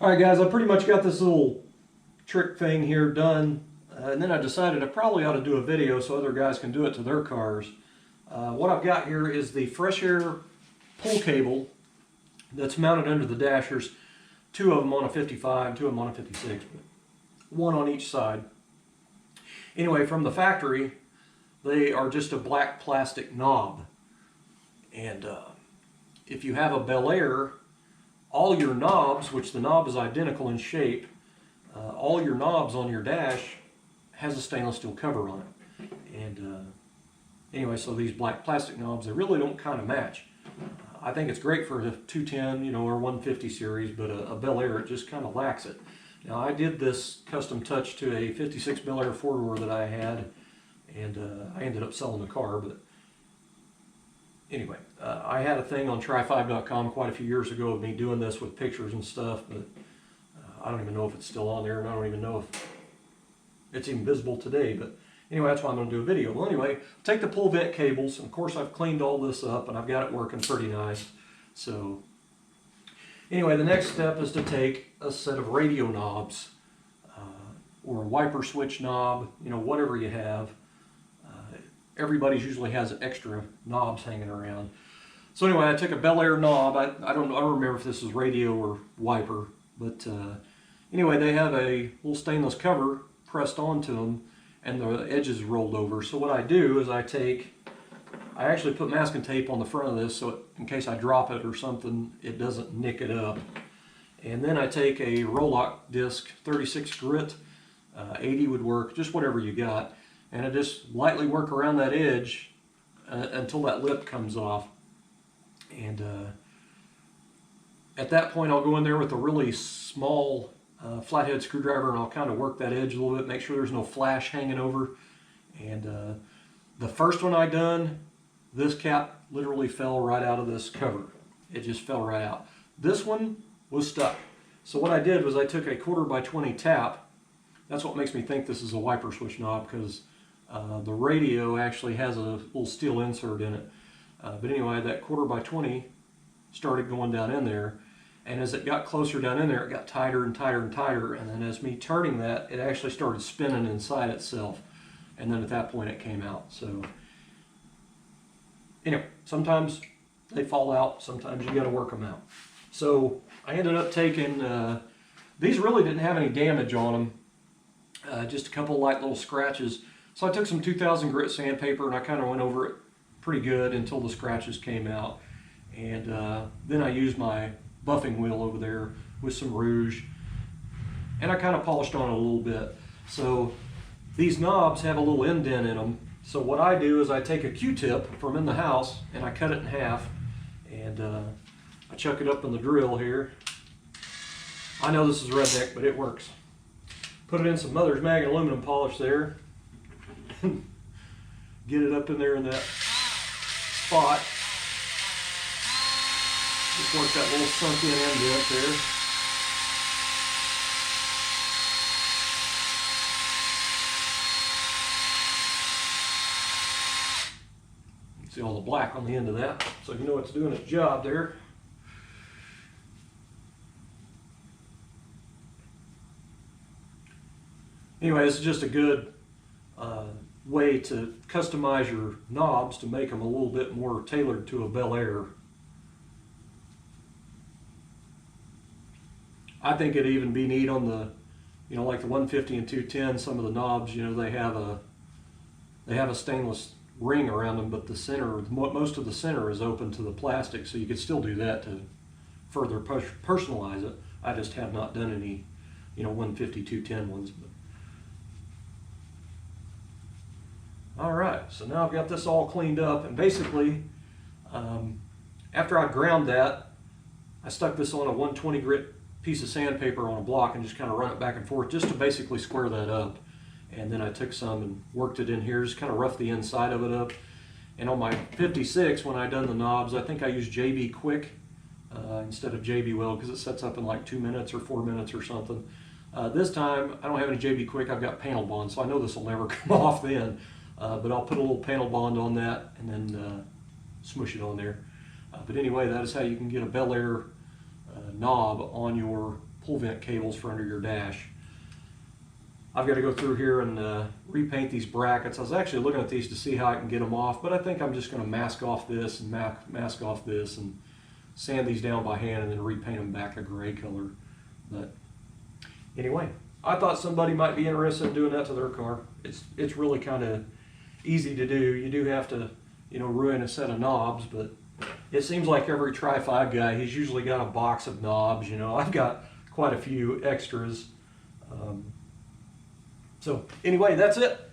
Alright guys, I pretty much got this little trick thing here done, and then I decided I probably ought to do a video so other guys can do it to their cars. What I've got here is the fresh air pull cable that's mounted under the dashers. Two of them on a 55, two of them on a 56, but one on each side. Anyway, from the factory, they are just a black plastic knob. And if you have a Belair, all your knobs, which the knob is identical in shape, all your knobs on your dash has a stainless steel cover on it. And anyway, so these black plastic knobs, they really don't kind of match. I think it's great for a 210, or 150 series, but a Belair, it just kind of lacks it. Now, I did this custom touch to a 56 Belair four-door that I had, and I ended up selling the car, but anyway, I had a thing on try5.com quite a few years ago of me doing this with pictures and stuff, but I don't even know if it's still on there, and I don't even know if it's even visible today, but anyway, that's why I'm going to do a video. Well, anyway, take the pull vent cables, and of course I've cleaned all this up, and I've got it working pretty nice. So anyway, the next step is to take a set of radio knobs, or a wiper switch knob, whatever you have. Everybody's usually has extra knobs hanging around. So anyway, I took a Belair knob. I don't remember if this is radio or wiper, but anyway, they have a little stainless cover pressed onto them, and the edges rolled over. So what I do is I actually put masking tape on the front of this, so in case I drop it or something, it doesn't nick it up. And then I take a Rolock disc, 36 grit, 80 would work, just whatever you got. And I just lightly work around that edge until that lip comes off. And at that point, I'll go in there with a really small flathead screwdriver, and I'll kind of work that edge a little bit, make sure there's no flash hanging over. And the first one I done, this cap literally fell right out of this cover. It just fell right out. This one was stuck. So what I did was I took a 1/4x20 tap. That's what makes me think this is a wiper switch knob, because the radio actually has a little steel insert in it. But anyway, that 1/4x20 started going down in there, and as it got closer down in there, it got tighter and tighter and tighter, and then as me turning that, it actually started spinning inside itself, and then at that point it came out. So anyway, sometimes they fall out, sometimes you got to work them out. So I ended up taking, these really didn't have any damage on them, just a couple light little scratches. So I took some 2000 grit sandpaper and I kind of went over it pretty good until the scratches came out. And then I used my buffing wheel over there with some rouge, and I kind of polished on it a little bit. So these knobs have a little indent in them. So what I do is I take a Q-tip from in the house and I cut it in half, and I chuck it up in the drill here. I know this is redneck, but it works. Put it in some Mother's Mag aluminum polish there. Get it up in there in that spot. Just work that little sunk in indent there. See all the black on the end of that, so you know it's doing its job there. Anyway, this is just a good way to customize your knobs to make them a little bit more tailored to a Belair. I think it'd even be neat on the, like the 150 and 210, some of the knobs, they have a stainless ring around them, but the center, most of the center is open to the plastic, so you could still do that to further personalize it. I just have not done any, 150, 210 ones. But all right, so now I've got this all cleaned up, and basically, after I ground that, I stuck this on a 120 grit piece of sandpaper on a block and just kind of run it back and forth just to basically square that up. And then I took some and worked it in here, just kind of roughed the inside of it up. And on my 56, when I done the knobs, I think I used JB Quick instead of JB Weld, because it sets up in like 2 minutes or 4 minutes or something. This time, I don't have any JB Quick, I've got panel bond, so I know this will never come off then. But I'll put a little panel bond on that and then smoosh it on there. But anyway, that is how you can get a Belair knob on your pull vent cables for under your dash. I've got to go through here and repaint these brackets. I was actually looking at these to see how I can get them off, but I think I'm just going to mask off this and mask off this and sand these down by hand and then repaint them back a gray color. But anyway, I thought somebody might be interested in doing that to their car. It's really kind of easy to do. You do have to, you know, ruin a set of knobs, but it seems like every Tri-5 guy, he's usually got a box of knobs. You know, I've got quite a few extras. So anyway, that's it.